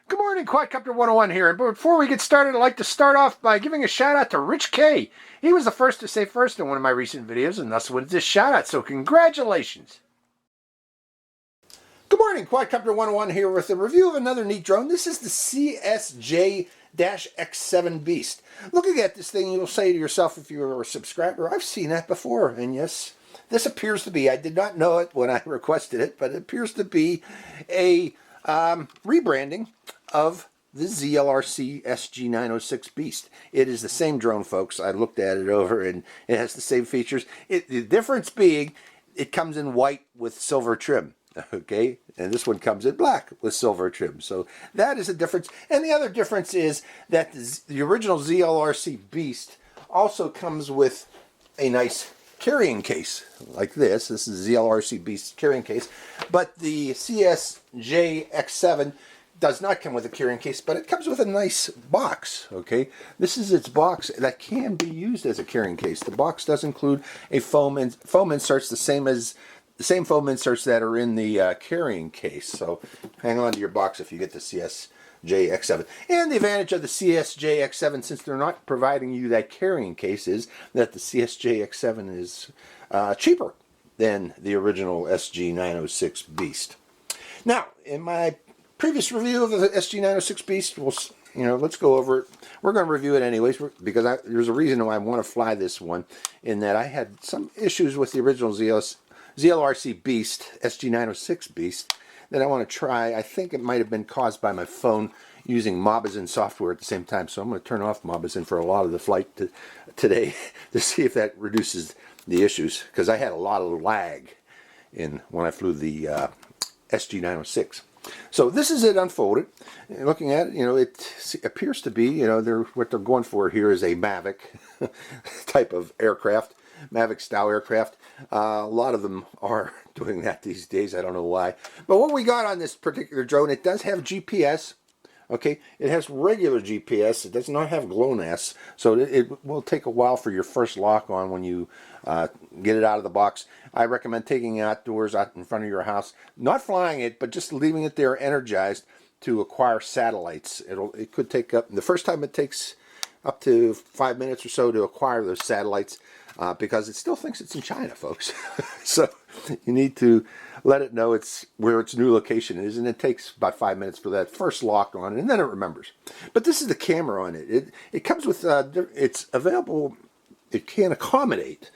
Good morning, Quadcopter 101 here. But before we get started, I'd like to start off by giving a shout out to Rich K. He was the first to say first in one of my recent videos, and thus wins this shout out, so congratulations. Good morning, Quadcopter 101 here with a review of another neat drone. This is the CSJ-X7 Beast. Looking at this thing, you'll say to yourself, if you're a subscriber, I've seen that before. And yes, this appears to be, I did not know it when I requested it, but it appears to be a rebranding of the ZLRC SG906 Beast. It is the same drone, folks. I looked at it over and it has the same features. The difference being it comes in white with silver trim. Okay, and this one comes in black with silver trim. So that is a difference. And the other difference is that the original ZLRC Beast also comes with a nice carrying case like this. This is ZLRC Beast carrying case. But the CSJ-X7 does not come with a carrying case, but it comes with a nice box. Okay, this is its box that can be used as a carrying case. The box does include a foam inserts, the same foam inserts that are in the carrying case. So hang on to your box if you get the CSJ-X7. And the advantage of the CSJ-X7, since they're not providing you that carrying case, is that the CSJ-X7 is cheaper than the original SG906 Beast. Now, in my previous review of the SG906 Beast, let's go over it. We're going to review it anyways because there's a reason why I want to fly this one, in that I had some issues with the original ZLRC Beast, SG906 Beast, that I want to try. I think it might have been caused by my phone using Mobazin software at the same time, so I'm going to turn off Mobazin for a lot of the flight today to see if that reduces the issues, because I had a lot of lag when I flew the SG906. So this is it unfolded. Looking at it, it appears to be, what they're going for here is a Mavic type of aircraft, Mavic style aircraft. A lot of them are doing that these days. I don't know why. But what we got on this particular drone, it does have GPS. Okay, it has regular GPS. It does not have GLONASS, so it will take a while for your first lock on when you get it out of the box. I recommend taking it outdoors, out in front of your house, not flying it, but just leaving it there energized to acquire satellites. It could take up, the first time it takes up to 5 minutes or so to acquire those satellites, because it still thinks it's in China, folks. So you need to let it know where its new location is, and it takes about 5 minutes for that first lock on, and then it remembers. But this is the camera on it. It comes with, it's available, it can accommodate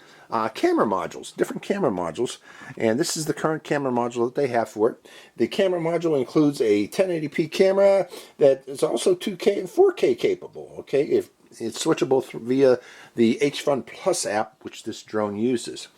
camera modules, different camera modules, and this is the current camera module that they have for it. The camera module includes a 1080p camera that is also 2K and 4K capable. Okay, it's switchable via the Hfun Plus app, which this drone uses.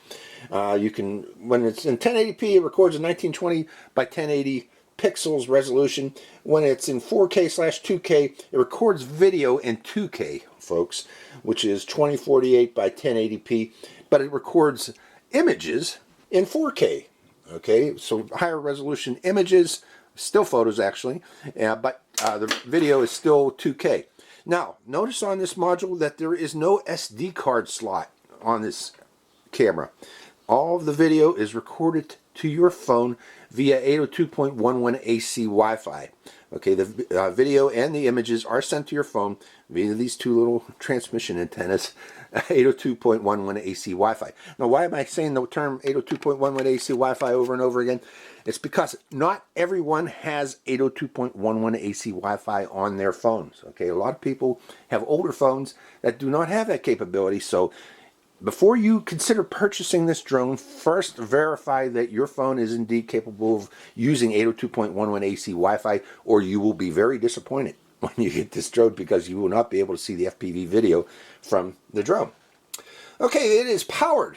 You can, when it's in 1080p, it records a 1920 by 1080 pixels resolution. When it's in 4K/2K, it records video in 2K, folks, which is 2048 by 1080p. But it records images in 4K. Okay, so higher resolution images, still photos actually, but the video is still 2K. Now, notice on this module that there is no SD card slot on this camera. All of the video is recorded to your phone via 802.11 AC Wi-Fi. Okay, the video and the images are sent to your phone via these two little transmission antennas, 802.11 AC Wi-Fi. Now, why am I saying the term 802.11 AC Wi-Fi over and over again? It's because not everyone has 802.11 AC Wi-Fi on their phones. Okay, a lot of people have older phones that do not have that capability. So before you consider purchasing this drone, first verify that your phone is indeed capable of using 802.11 AC Wi-Fi, or you will be very disappointed when you get this drone, because you will not be able to see the FPV video from the drone. Okay, it is powered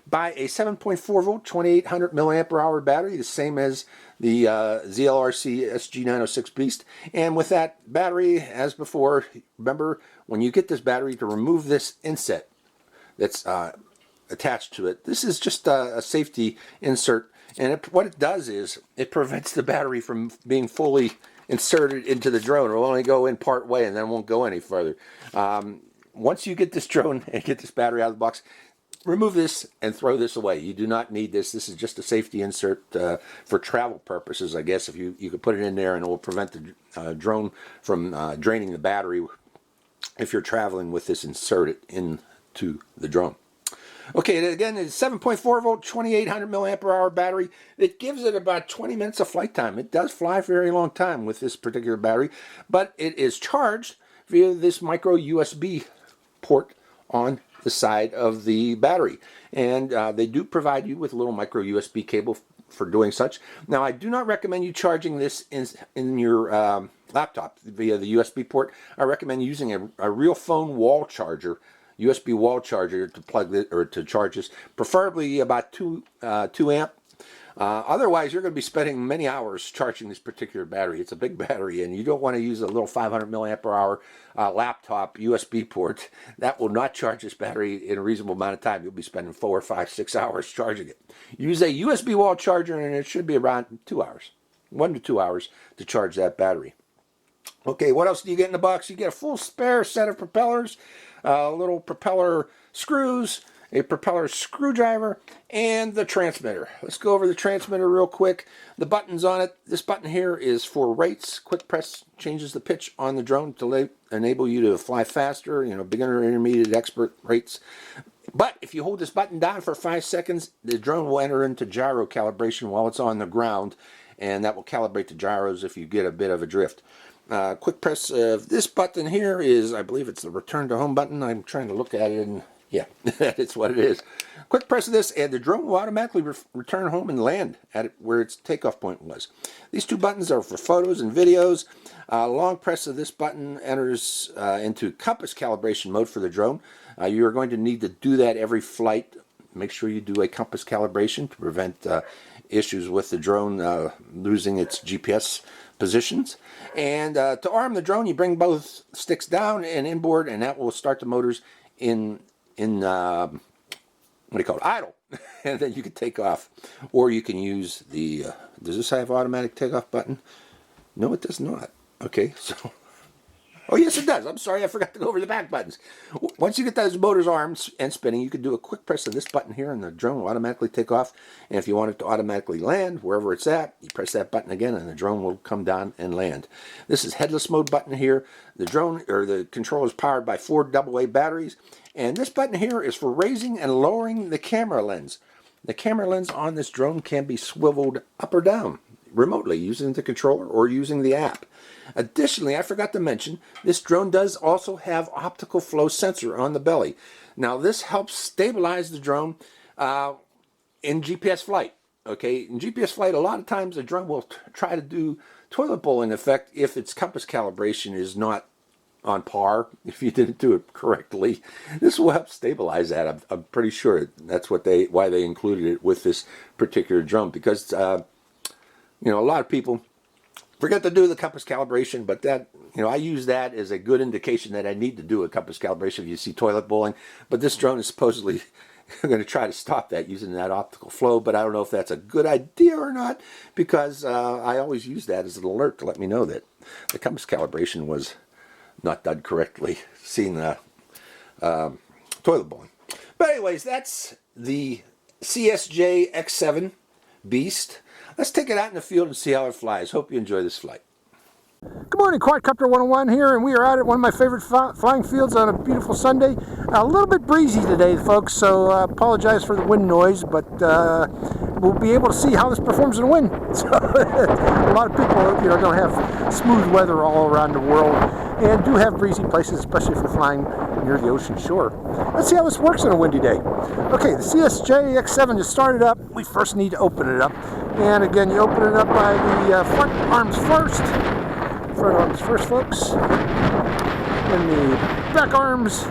by a 7.4 volt 2800 milliampere hour battery, the same as the ZLRC SG906 Beast. And with that battery, as before, remember when you get this battery, to remove this inset that's attached to it. This is just a safety insert, and what it does is it prevents the battery from being fully inserted into the drone. It will only go in part way and then won't go any further. Once you get this drone and get this battery out of the box, remove this and throw this away. You do not need this. This is just a safety insert for travel purposes, I guess. If you could put it in there, and it will prevent the drone from draining the battery if you're traveling with this inserted into the drone. Okay, again, it's 7.4 volt, 2800 milliampere hour battery. It gives it about 20 minutes of flight time. It does fly for a very long time with this particular battery, but it is charged via this micro USB port on the side of the battery. And they do provide you with a little micro USB cable for doing such. Now, I do not recommend you charging this in your laptop via the USB port. I recommend using a real phone wall charger, USB wall charger, to plug it or to charge this, preferably about 2 amp. Otherwise, you're going to be spending many hours charging this particular battery. It's a big battery, and you don't want to use a little 500 milliampere hour laptop USB port. That will not charge this battery in a reasonable amount of time. You'll be spending 4, 5, 6 hours charging it. Use a USB wall charger, and it should be around 2 hours, 1 to 2 hours to charge that battery. Okay, what else do you get in the box? You get a full spare set of propellers, little propeller screws, a propeller screwdriver, and the transmitter. Let's go over the transmitter real quick. The buttons on it. This button here is for rates. Quick press changes the pitch on the drone to enable you to fly faster, beginner, intermediate, expert rates. But if you hold this button down for 5 seconds, the drone will enter into gyro calibration while it's on the ground, and that will calibrate the gyros if you get a bit of a drift. Quick press of this button here is, I believe it's the return to home button. I'm trying to look at it, and yeah, that's what it is. Quick press of this, and the drone will automatically return home and land at where its takeoff point was. These 2 buttons are for photos and videos. Long press of this button enters into compass calibration mode for the drone. You're going to need to do that every flight. Make sure you do a compass calibration to prevent issues with the drone losing its GPS positions. And to arm the drone, you bring both sticks down and inboard, and that will start the motors in what do you call it, idle, and then you can take off. Or you can use the does this have automatic takeoff button? No, it does not. Okay, so oh yes, it does. I'm sorry, I forgot to go over the back buttons. Once you get those motors armed and spinning, you can do a quick press of this button here, and the drone will automatically take off. And if you want it to automatically land wherever it's at, you press that button again, and the drone will come down and land. This is headless mode button here. The drone or the controller is powered by 4 AA batteries, and this button here is for raising and lowering the camera lens. The camera lens on this drone can be swiveled up or down remotely using the controller or using the app. Additionally, I forgot to mention, this drone does also have optical flow sensor on the belly. Now, this helps stabilize the drone in GPS flight. Okay, in GPS flight, a lot of times the drone will try to do toilet bowling effect if its compass calibration is not on par, if you didn't do it correctly. This will help stabilize that. I'm pretty sure that's why they included it with this particular drone, because a lot of people forget to do the compass calibration, but that, I use that as a good indication that I need to do a compass calibration if you see toilet bowling. But this drone is supposedly going to try to stop that using that optical flow, but I don't know if that's a good idea or not, because I always use that as an alert to let me know that the compass calibration was not done correctly, seeing the toilet bowling. But anyways, that's the CSJ-X7 Beast. Let's take it out in the field and see how it flies. Hope you enjoy this flight. Good morning, Quadcopter 101 here, and we are out at one of my favorite flying fields on a beautiful Sunday. A little bit breezy today, folks, so I apologize for the wind noise, but we'll be able to see how this performs in the wind. So, a lot of people, don't have smooth weather all around the world, and do have breezy places, especially if you're flying near the ocean shore. Let's see how this works on a windy day. Okay, the CSJ-X7 just started up. We first need to open it up, and again, you open it up by the front arms first. Front arms first, folks, then the back arms,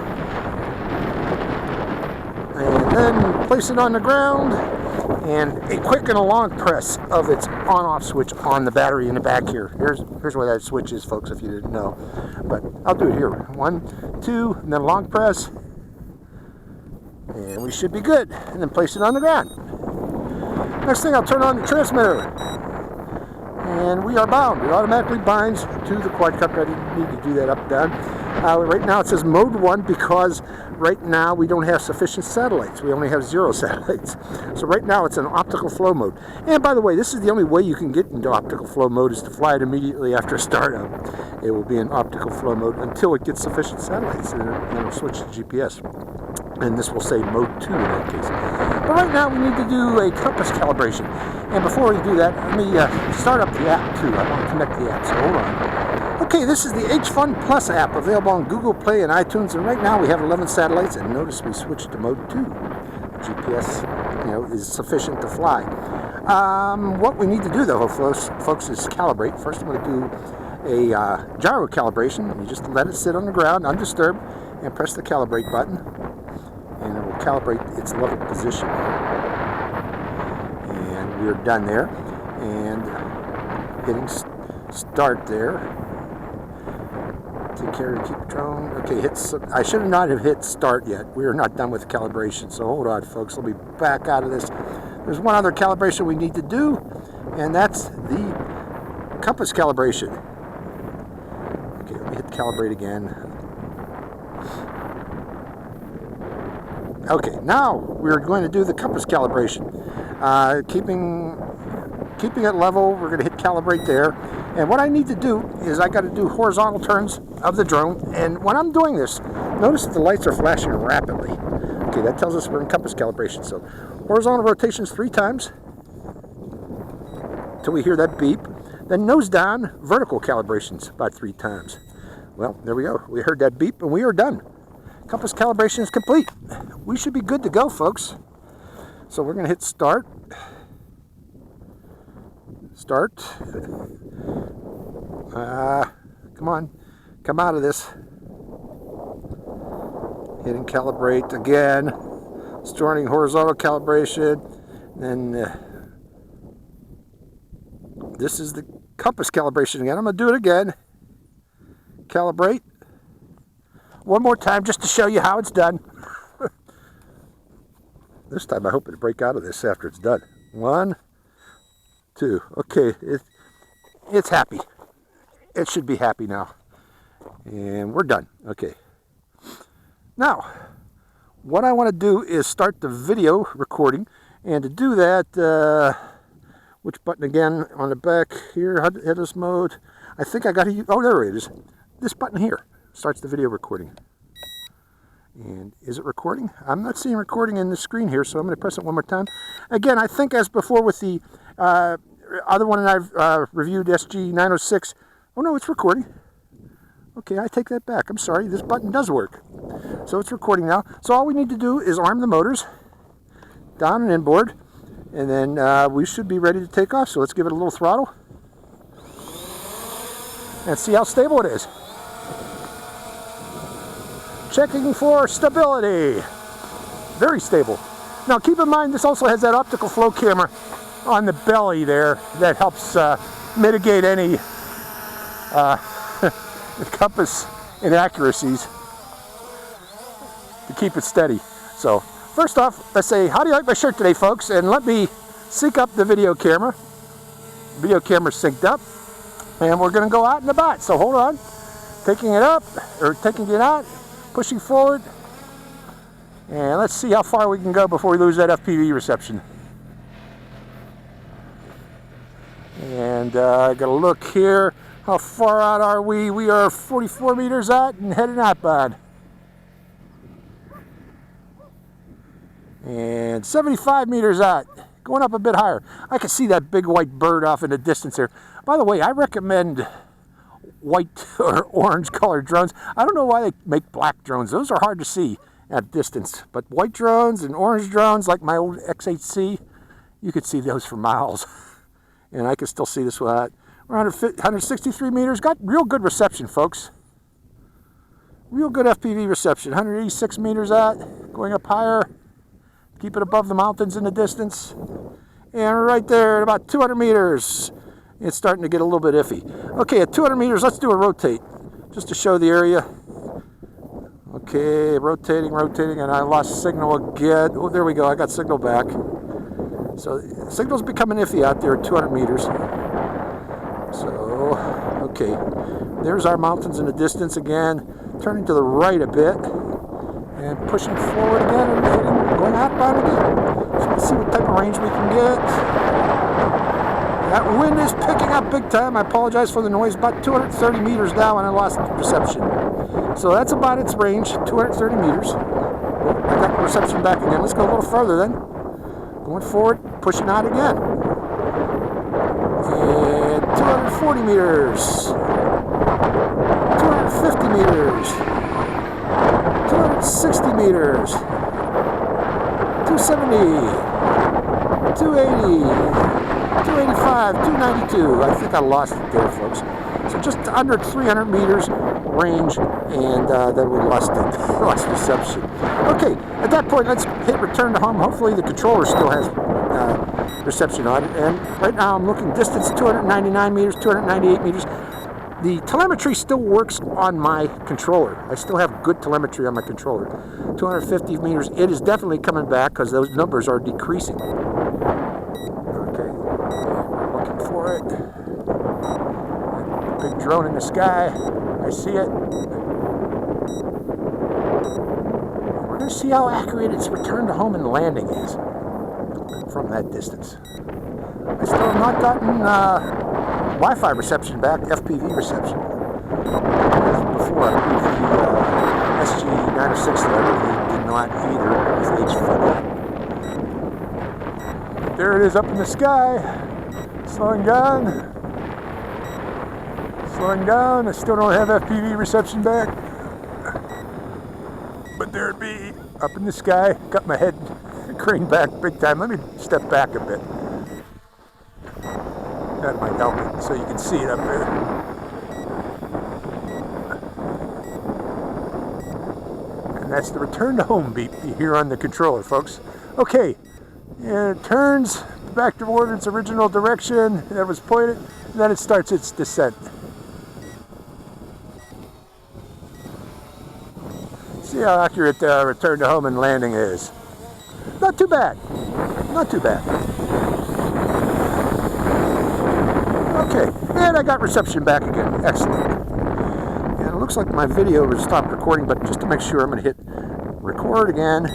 and then place it on the ground, and a quick and a long press of its on-off switch on the battery in the back here. Here's where that switch is, folks, if you didn't know, but I'll do it here. 1, 2, and then a long press, and we should be good, and then place it on the ground. Next thing, I'll turn on the transmitter. And we are bound. It automatically binds to the quadcopter. I didn't need to do that up down. Right now it says mode 1 because right now we don't have sufficient satellites. We only have 0 satellites. So right now it's in optical flow mode. And by the way, this is the only way you can get into optical flow mode is to fly it immediately after startup. It will be in optical flow mode until it gets sufficient satellites, and then it'll switch to GPS. And this will say mode 2 in that case. But right now we need to do a compass calibration. And before we do that, let me start up the app too. I want to connect the app, so hold on. Okay, this is the Hfun Plus app available on Google Play and iTunes. And right now we have 11 satellites, and notice we switched to mode 2. GPS, is sufficient to fly. What we need to do though, folks, is calibrate. First I'm going to do a gyro calibration. You just let it sit on the ground undisturbed and press the calibrate button, and it will calibrate its level position. And we're done there. And hitting start there. Take care to keep drone. Okay, I should not have hit start yet. We are not done with calibration, so hold on, folks. Let me back out of this. There's one other calibration we need to do, and that's the compass calibration. Okay, let me hit calibrate again. Okay, now we're going to do the compass calibration. Keeping it level, we're going to hit calibrate there. And what I need to do is I got to do horizontal turns of the drone. And when I'm doing this, notice that the lights are flashing rapidly. Okay, that tells us we're in compass calibration. So horizontal rotations 3 times till we hear that beep. Then nose down, vertical calibrations about 3 times. Well, there we go. We heard that beep and we are done. Compass calibration is complete. We should be good to go, folks. So we're going to hit start. Start. Come on. Come out of this. Hitting calibrate again. Starting horizontal calibration. Then this is the compass calibration again. I'm going to do it again. Calibrate. One more time just to show you how it's done. This time I hope it'll break out of this after it's done. 1, 2. Okay, it's happy. It should be happy now. And we're done. Okay. Now, what I want to do is start the video recording. And to do that, which button again on the back here? Headless Mode. I think I got to use, oh, there it is. This button here starts the video recording. And is it recording? I'm not seeing recording in the screen here, so I'm going to press it one more time. Again, I think as before with the other one I've reviewed, SG906. Oh no, it's recording. Okay, I take that back. I'm sorry, this button does work. So it's recording now. So all we need to do is arm the motors, down and inboard, and then we should be ready to take off. So let's give it a little throttle and see how stable it is. Checking for stability. Very stable. Now keep in mind this also has that optical flow camera on the belly there that helps mitigate any compass inaccuracies to keep it steady. So first off, let's say, how do you like my shirt today, folks? And let me sync up the video camera. Video camera's synced up. And we're going to go out and about. So hold on. Taking it up, or taking it out. Pushing forward, and let's see how far we can go before we lose that FPV reception. And I got to look here. How far out are we? We are 44 meters out and heading outbound. And 75 meters out, going up a bit higher. I can see that big white bird off in the distance there. By the way, I recommend white or orange colored drones. I don't know why they make black drones. Those are hard to see at distance. But white drones and orange drones, like my old X8C, you could see those for miles. And I can still see this one. We're 163 meters. Got real good reception, folks. Real good FPV reception. 186 meters out, going up higher. Keep it above the mountains in the distance. And right there at about 200 meters, it's starting to get a little bit iffy. Okay, at 200 meters, let's do a rotate, just to show the area. Okay, rotating, and I lost signal again. Oh, there we go, I got signal back. So, signal's becoming iffy out there at 200 meters. So, Okay, there's our mountains in the distance again. Turning to the right a bit and pushing forward again and going outbound again. So let's see what type of range we can get. That wind is picking up big time. I apologize for the noise. About 230 meters now and I lost reception. So that's about its range, 230 meters. Oh, I got the reception back again. Let's go a little further then. Going forward, pushing out again. And 240 meters. 250 meters. 260 meters. 270. 280. 285, 292. I think I lost it there, folks. So just under 300 meters range, and then we lost it. Lost reception. Okay, at that point, let's hit return to home. Hopefully the controller still has reception on it. And right now I'm looking distance 299 meters, 298 meters. The telemetry still works on my controller. I still have good telemetry on my controller. 250 meters, it is definitely coming back because those numbers are decreasing. For it. Big drone in the sky. I see it. We're going to see how accurate its return to home and landing is from that distance. I still have not gotten Wi-Fi reception back, FPV reception. Before, I believe the SG906 did not either with Hfun. There it is up in the sky. Slowing down. Slowing down. I still don't have FPV reception back. But there it be, up in the sky. Got my head craned back big time. Let me step back a bit. That might help it so you can see it up there. And that's the return to home beep here on the controller, folks. Okay, and it turns back toward its original direction that was pointed, and then it starts its descent. See how accurate return to home and landing is. Not too bad. Not too bad. Okay, and I got reception back again. Excellent. And it looks like my video has stopped recording, but just to make sure, I'm going to hit record again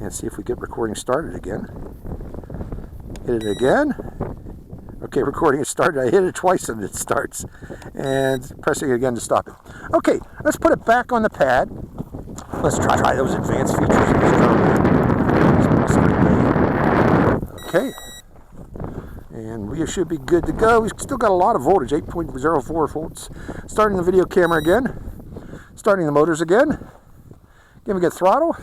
and see if we get recording started again. Hit it again. Okay, recording is started. I hit it twice and it starts. And pressing it again to stop it. Okay, let's put it back on the pad. Let's try those advanced features. Okay. And we should be good to go. We've still got a lot of voltage, 8.04 volts. Starting the video camera again. Starting the motors again. Giving it throttle.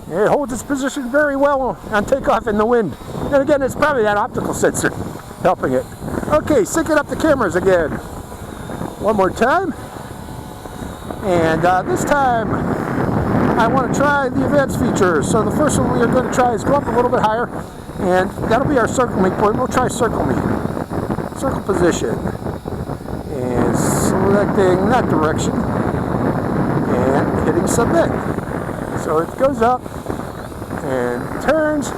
It holds its position very well on takeoff in the wind. And again, it's probably that optical sensor helping it. Okay, syncing up the cameras again. One more time. And this time, I want to try the advanced features. So the first one we are going to try is go up a little bit higher. And that'll be our circle me point. We'll try circle me. Circle position. And selecting that direction. And hitting submit. So it goes up and turns,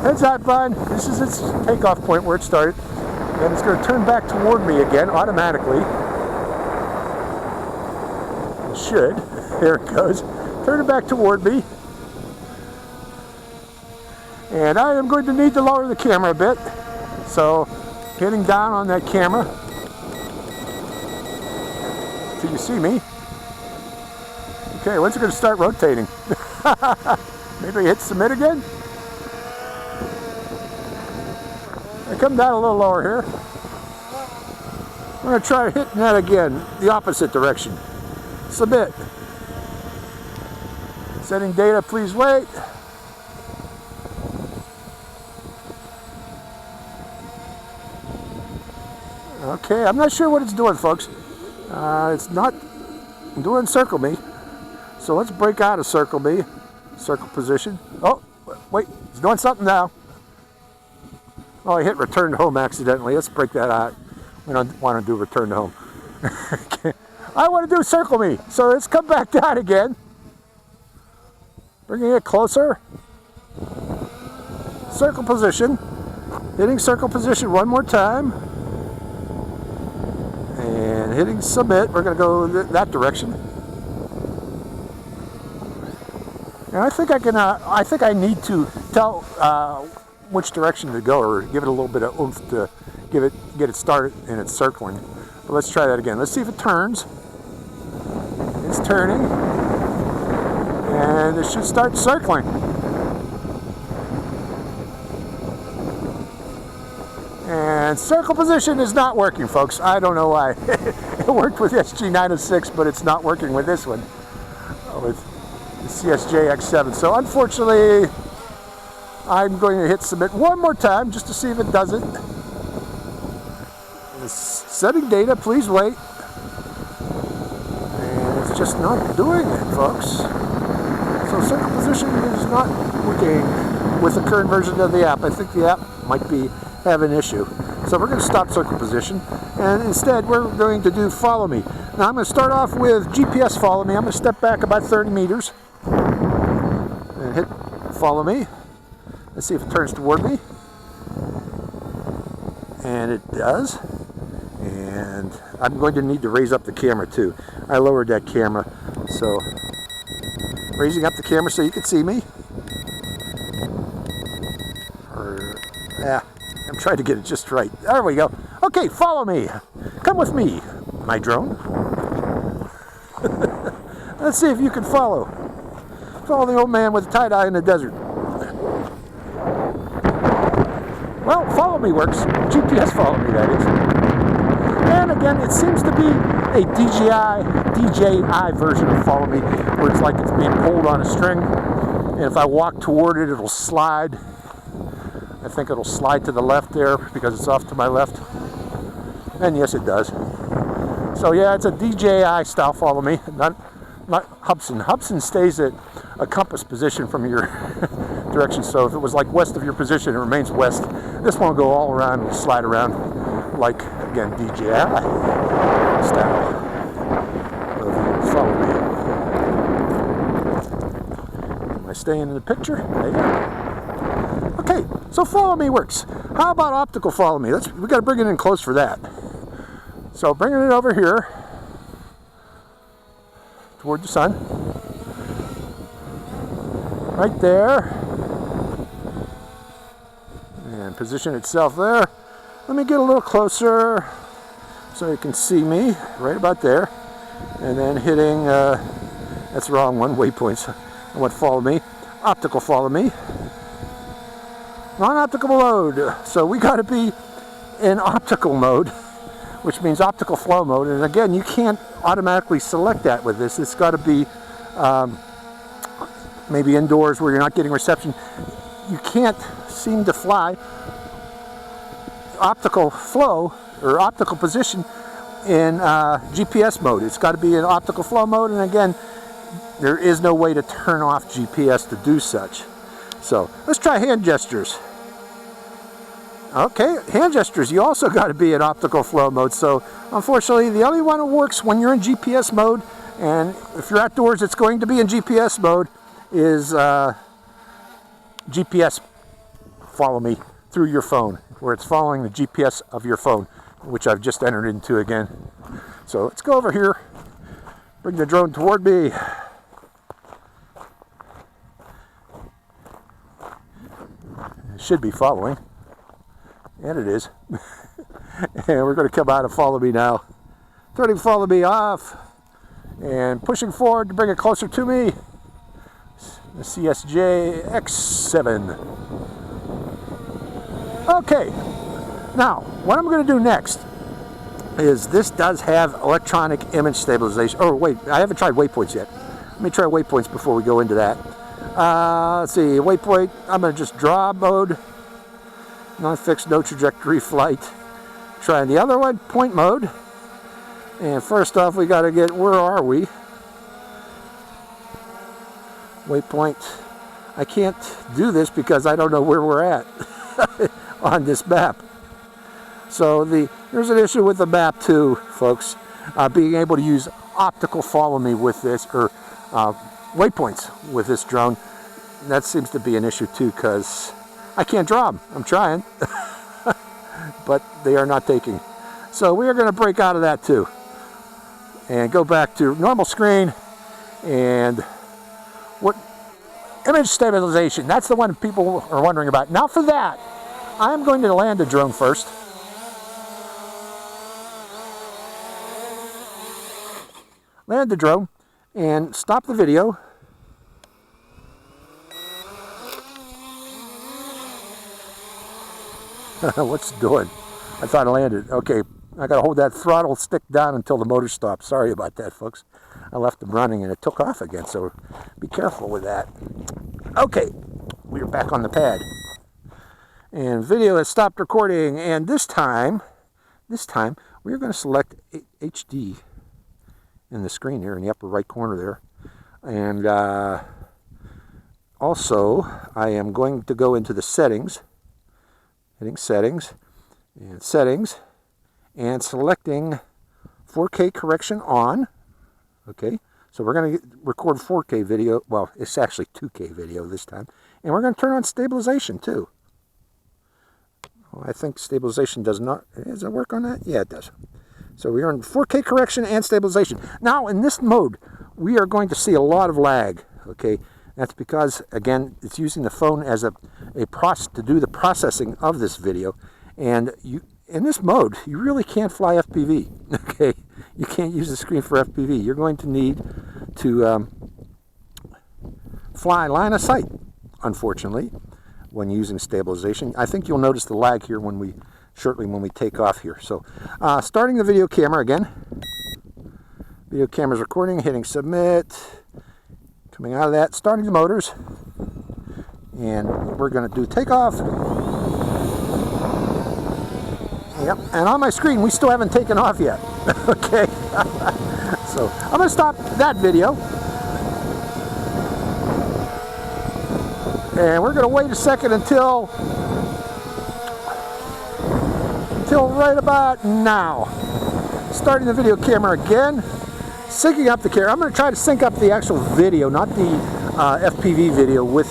heads outbound. This is its takeoff point where it started. Then it's going to turn back toward me again automatically. It should. There it goes. Turn it back toward me. And I am going to need to lower the camera a bit. So hitting down on that camera till you see me. Okay, when's it going to start rotating? Maybe hit submit again. I come down a little lower here. I'm going to try hitting that again, the opposite direction. Submit. Setting data, please wait. Okay, I'm not sure what it's doing, folks. It's not doing circle me. So let's break out of circle me. Circle position. Oh, wait, it's doing something now. Oh, I hit return to home accidentally. Let's break that out. We don't want to do return to home. Okay. I want to do circle me. So let's come back down again. Bringing it closer. Circle position. Hitting circle position one more time. And hitting submit. We're going to go that direction. And I think I can. I think I need to tell which direction to go, or give it a little bit of oomph to get it started in its circling. But let's try that again. Let's see if it turns. It's turning, and it should start circling. And circle position is not working, folks. I don't know why. It worked with SG906, but it's not working with this one, with the CSJ-X7. So unfortunately, I'm going to hit submit one more time just to see if it does it. It's setting data, please wait. And it's just not doing it, folks. So circle position is not working with the current version of the app. I think the app might have an issue. So we're going to stop circle position, and instead we're going to do follow me. Now I'm going to start off with GPS follow me. I'm going to step back about 30 meters and hit follow me. Let's see if it turns toward me. And it does. And I'm going to need to raise up the camera too. I lowered that camera, so raising up the camera so you can see me. I'm trying to get it just right. There we go. Okay, follow me. Come with me, my drone. Let's see if you can follow. Follow the old man with a tie-dye in the desert. Well, follow me works. GPS follow me, that is. And again, it seems to be a DJI version of follow me, where it's like it's being pulled on a string. And if I walk toward it, it'll slide. I think it'll slide to the left there because it's off to my left. And yes, it does. So yeah, it's a DJI style follow me, not Hfun. Hfun stays at a compass position from your direction. So if it was like west of your position, it remains west. This one will go all around and slide around like, again, DJI style of follow me. Am I staying in the picture? There you go. Okay, so follow me works. How about optical follow me? We got to bring it in close for that. So bringing it over here toward the sun, right there, and position itself there. Let me get a little closer so you can see me right about there, and then hitting. That's the wrong one. Waypoints. I want follow me. Optical follow me. Non-optical mode. So we got to be in optical mode, which means optical flow mode. And again, you can't automatically select that with this. It's got to be maybe indoors where you're not getting reception. You can't seem to fly optical flow or optical position in GPS mode. It's got to be in optical flow mode. And again, there is no way to turn off GPS to do such. So let's try hand gestures. Okay, hand gestures, you also got to be in optical flow mode. So unfortunately, the only one that works when you're in GPS mode, and if you're outdoors, it's going to be in GPS mode, is GPS follow me through your phone, where it's following the GPS of your phone, which I've just entered into again. So let's go over here, bring the drone toward me. It should be following, and it is. And we're going to come out and follow me now. Turning follow me off, and pushing forward to bring it closer to me. The CSJ-X7. Okay, now what I'm going to do next is this does have electronic image stabilization. Oh wait, I haven't tried waypoints yet. Let me try waypoints before we go into that. Let's see, waypoint, I'm going to just draw mode, non-fixed, no trajectory flight. Trying the other one, point mode. And first off, we got to get, where are we? Waypoint. I can't do this because I don't know where we're at on this map. So there's an issue with the map too, folks. Being able to use optical follow me with this, or waypoints with this drone, that seems to be an issue too, because I can't draw them. I'm trying. but they are not taking. So we are going to break out of that too and go back to normal screen. And what image stabilization, that's the one people are wondering about. Now for that, I'm going to land the drone first. Land the drone and stop the video. What's it doing? I thought I landed. Okay, I got to hold that throttle stick down until the motor stops. Sorry about that, folks. I left them running and it took off again, so be careful with that. Okay, we're back on the pad. And video has stopped recording, and this time we're going to select HD in the screen here in the upper right corner there. And also, I am going to go into the settings, hitting settings, and selecting 4K correction on. Okay, so we're going to record 4K video. Well, it's actually 2K video this time. And we're going to turn on stabilization too. Well, I think stabilization does not, does it work on that? Yeah, it does. So we're in 4K correction and stabilization. Now in this mode, we are going to see a lot of lag. Okay, that's because, again, it's using the phone as to do the processing of this video. And in this mode, you really can't fly FPV. Okay, you can't use the screen for FPV. You're going to need to fly line of sight, unfortunately, when using stabilization. I think you'll notice the lag here shortly when we take off here. So starting the video camera again. Video camera's recording, hitting submit, coming out of that, starting the motors, and we're going to do takeoff. Yep, and on my screen we still haven't taken off yet. Okay, so I'm going to stop that video. And we're going to wait a second until right about now. Starting the video camera again, syncing up the camera. I'm going to try to sync up the actual video, not the FPV video with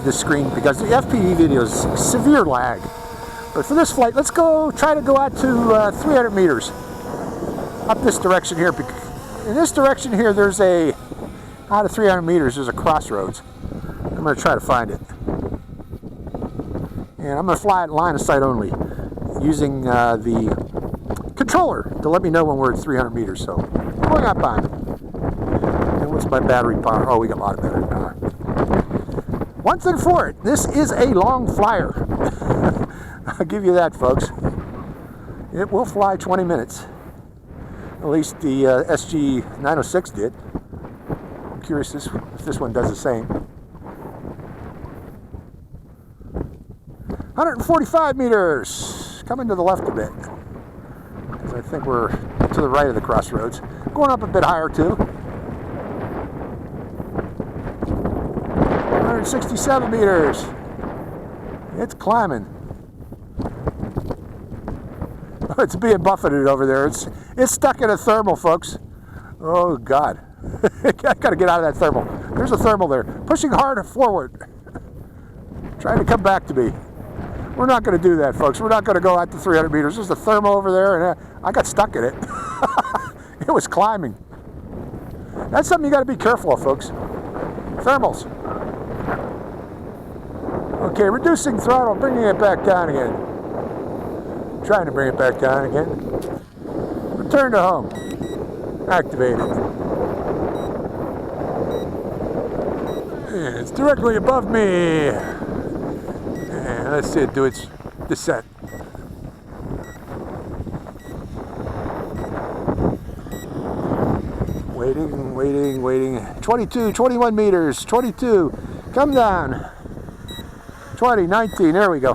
the screen, because the FPV video is severe lag. But for this flight, let's try to go out to 300 meters up this direction here. In this direction here, there's out of 300 meters, there's a crossroads. I'm going to try to find it. And I'm going to fly at line of sight only, using the controller to let me know when we're at 300 meters. So, going up on. And what's my battery power? Oh, we got a lot of battery power. One thing for it, this is a long flyer. I'll give you that, folks. It will fly 20 minutes. At least the SG906 did. I'm curious if this one does the same. 145 meters. Coming to the left a bit, because I think we're to the right of the crossroads. Going up a bit higher too. 167 meters. It's climbing. Oh, it's being buffeted over there. It's stuck in a thermal, folks. Oh God. I gotta get out of that thermal. There's a thermal there. Pushing hard forward. Trying to come back to me. We're not going to do that, folks. We're not going to go out to 300 meters. There's a thermal over there, and I got stuck in it. It was climbing. That's something you got to be careful of, folks. Thermals. Okay, reducing throttle, bringing it back down again. Trying to bring it back down again. Return to home. Activate it. And it's directly above me. And let's see it do its descent. Waiting. 22, 21 meters, 22. Come down. 20, 19, there we go.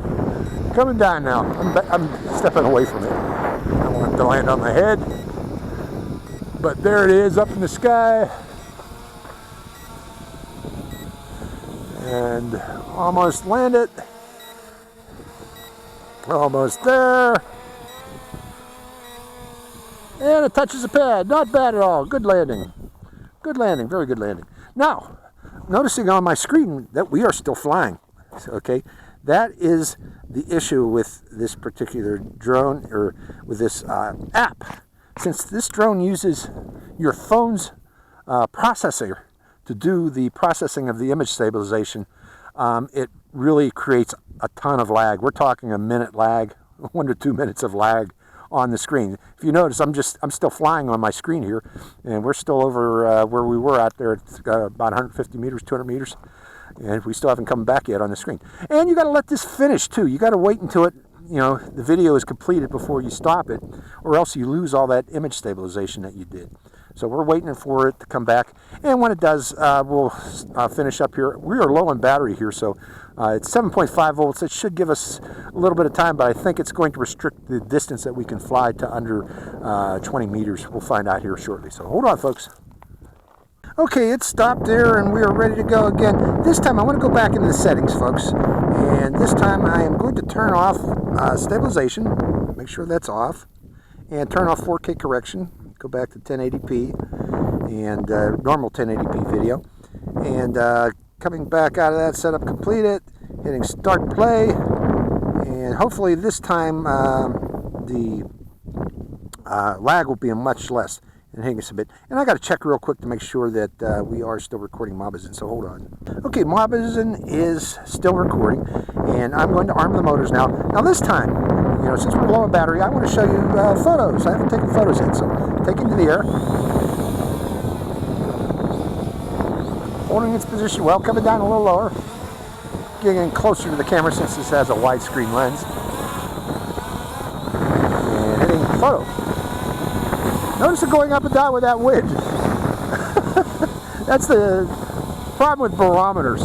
Coming down now. I'm stepping away from it. I don't want it to land on my head. But there it is up in the sky. And almost landed. Almost there. And it touches the pad. Not bad at all. Good landing. Good landing. Very good landing. Now, noticing on my screen that we are still flying. Okay. That is the issue with this particular drone, or with this app. Since this drone uses your phone's processor to do the processing of the image stabilization, it really creates a ton of lag. We're talking a minute lag, 1 to 2 minutes of lag on the screen. If you notice, I'm still flying on my screen here, and we're still over where we were out there at about 150 meters, 200 meters, and we still haven't come back yet on the screen. And you got to let this finish too. You got to wait until it, the video is completed before you stop it, or else you lose all that image stabilization that you did. So we're waiting for it to come back, and when it does, we'll finish up here. We are low on battery here, so it's 7.5 volts. It should give us a little bit of time, but I think it's going to restrict the distance that we can fly to under 20 meters. We'll find out here shortly. So hold on, folks. Okay, it stopped there, and we are ready to go again. This time I want to go back into the settings, folks, and this time I am going to turn off stabilization, make sure that's off, and turn off 4K correction. Go back to 1080p and normal 1080p video, and coming back out of that setup, complete it, hitting start play, and hopefully this time the lag will be much less, and hitting submit. And I got to check real quick to make sure that we are still recording Mobizen, so hold on. Okay, Mobizen is still recording, and I'm going to arm the motors now. Now this time, since we're low on battery, I want to show you photos. I haven't taken photos yet, so take it into the air. Holding its position well, coming down a little lower. Getting closer to the camera since this has a widescreen lens. And hitting photo. Notice it going up and down with that wind. That's the problem with barometers.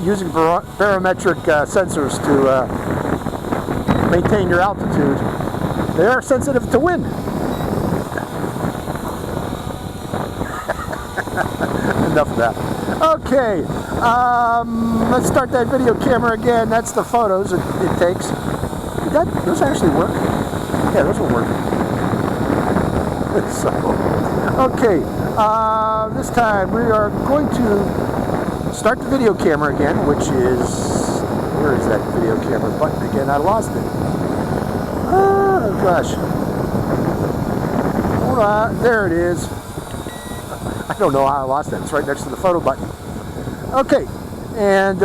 Using barometric sensors to maintain your altitude. They are sensitive to wind. Enough of that. Okay, let's start that video camera again. That's the photos it takes. Those actually work? Yeah, those will work. So, okay, this time we are going to start the video camera again, which is, where is that video camera button again? I lost it. Oh gosh. Hold on, there it is. I don't know how I lost that. It's right next to the photo button. Okay, and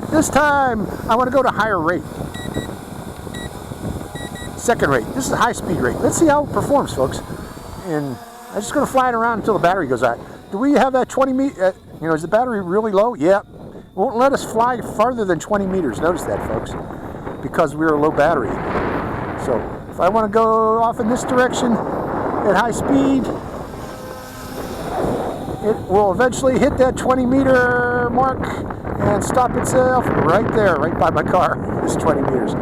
this time I want to go to higher rate. Second rate. This is a high speed rate. Let's see how it performs, folks. And I'm just going to fly it around until the battery goes out. Do we have that 20 meters? Is the battery really low? Yeah. It won't let us fly farther than 20 meters. Notice that, folks, because we're low battery. So if I want to go off in this direction at high speed, it will eventually hit that 20 meter mark and stop itself right there, right by my car. It's 20 meters.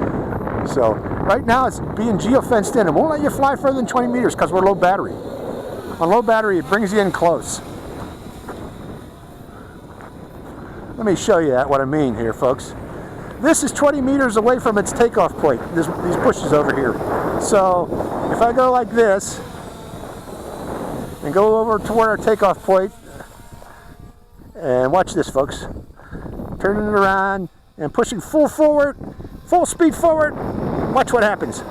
So right now it's being geofenced in. It won't let you fly further than 20 meters because we're low battery. On low battery, it brings you in close. Let me show you what I mean here, folks. This is 20 meters away from its takeoff point, these bushes over here. So if I go like this and go over toward our takeoff point, and watch this, folks, turning it around and pushing full forward, full speed forward, watch what happens.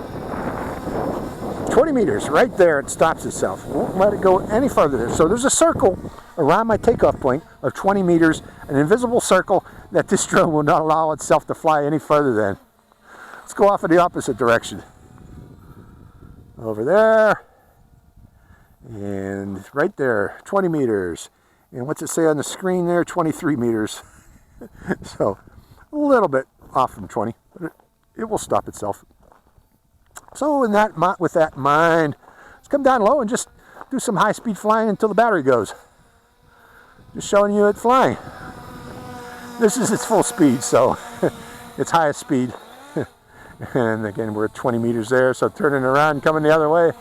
20 meters, right there, it stops itself. Won't let it go any further there. So there's a circle around my takeoff point of 20 meters, an invisible circle that this drone will not allow itself to fly any further than. Let's go off in the opposite direction. Over there, and right there, 20 meters. And what's it say on the screen there? 23 meters. So a little bit off from 20, but it will stop itself. So with that in mind, let's come down low and just do some high-speed flying until the battery goes. Just showing you it flying. This is its full speed, so it's highest speed. And again, we're at 20 meters there, so turning around, coming the other way.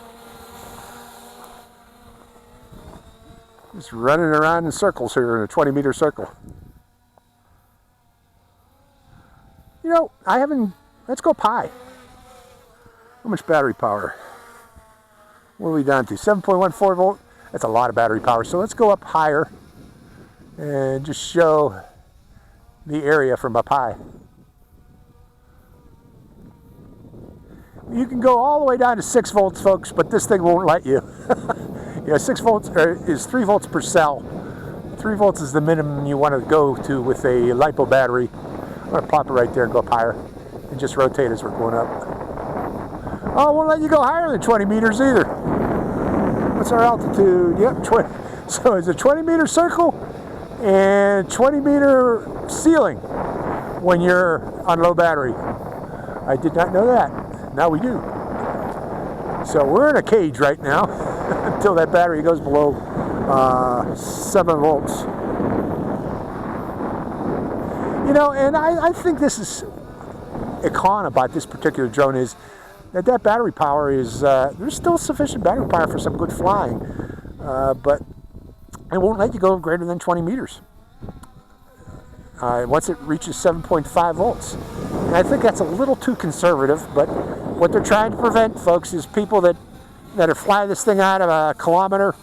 Just running around in circles here in a 20-meter circle. Let's go pi. How much battery power? What are we down to? 7.14 volt. That's a lot of battery power. So let's go up higher and just show the area from up high. You can go all the way down to 6 volts, folks, but this thing won't let you. 6 volts is 3 volts per cell. 3 volts is the minimum you want to go to with a LiPo battery. I'm going to plop it right there and go up higher and just rotate as we're going up. Oh, it won't let you go higher than 20 meters either. What's our altitude? Yep, 20. So it's a 20-meter circle and 20-meter ceiling when you're on low battery. I did not know that. Now we do. So we're in a cage right now until that battery goes below 7 volts. And I think this is a con about this particular drone is that battery power is, there's still sufficient battery power for some good flying, but it won't let you go greater than 20 meters once it reaches 7.5 volts. And I think that's a little too conservative, but what they're trying to prevent, folks, is people that are flying this thing out of a kilometer.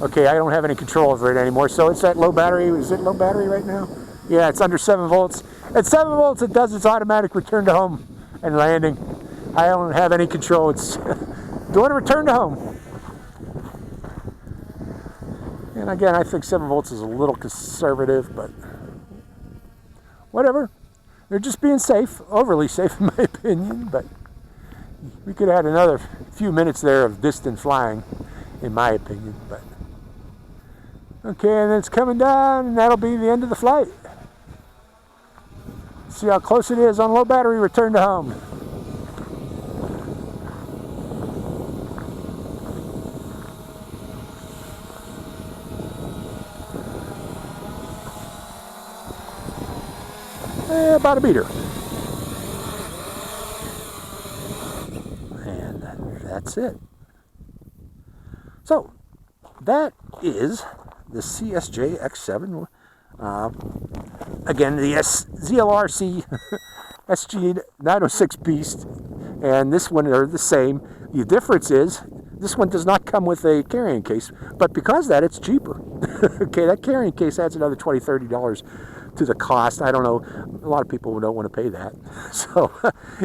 Okay, I don't have any control over it anymore, so it's at low battery. Is it low battery right now? Yeah, it's under 7 volts. At 7 volts, it does its automatic return to home and landing. I don't have any control. It's doing a return to home. And again, I think 7 volts is a little conservative, but whatever. They're just being safe, overly safe in my opinion, but we could add another few minutes there of distant flying, in my opinion. But okay, and then it's coming down, and that'll be the end of the flight. See how close it is on low battery return to home. About a meter. And that's it. So, that is the CSJ-X7. Again, the ZLRC SG906 beast, and this one are the same. The difference is this one does not come with a carrying case, but because of that, it's cheaper. Okay, that carrying case adds another $20, $30 to the cost. I don't know, a lot of people don't want to pay that. So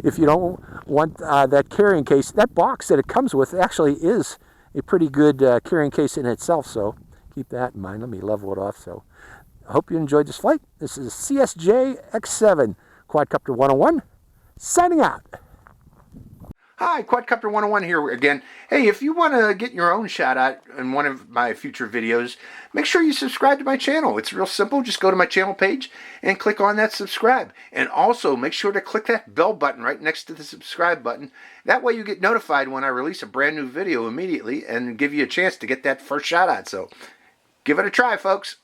if you don't want that carrying case, that box that it comes with actually is a pretty good carrying case in itself, so keep that in mind. Let me level it off. So I hope you enjoyed this flight. This is CSJ-X7 Quadcopter 101 signing out. Hi, Quadcopter 101 here again. Hey, if you want to get your own shout out in one of my future videos, make sure you subscribe to my channel. It's real simple. Just go to my channel page and click on that subscribe. And also make sure to click that bell button right next to the subscribe button. That way you get notified when I release a brand new video immediately and give you a chance to get that first shout out. So give it a try, folks.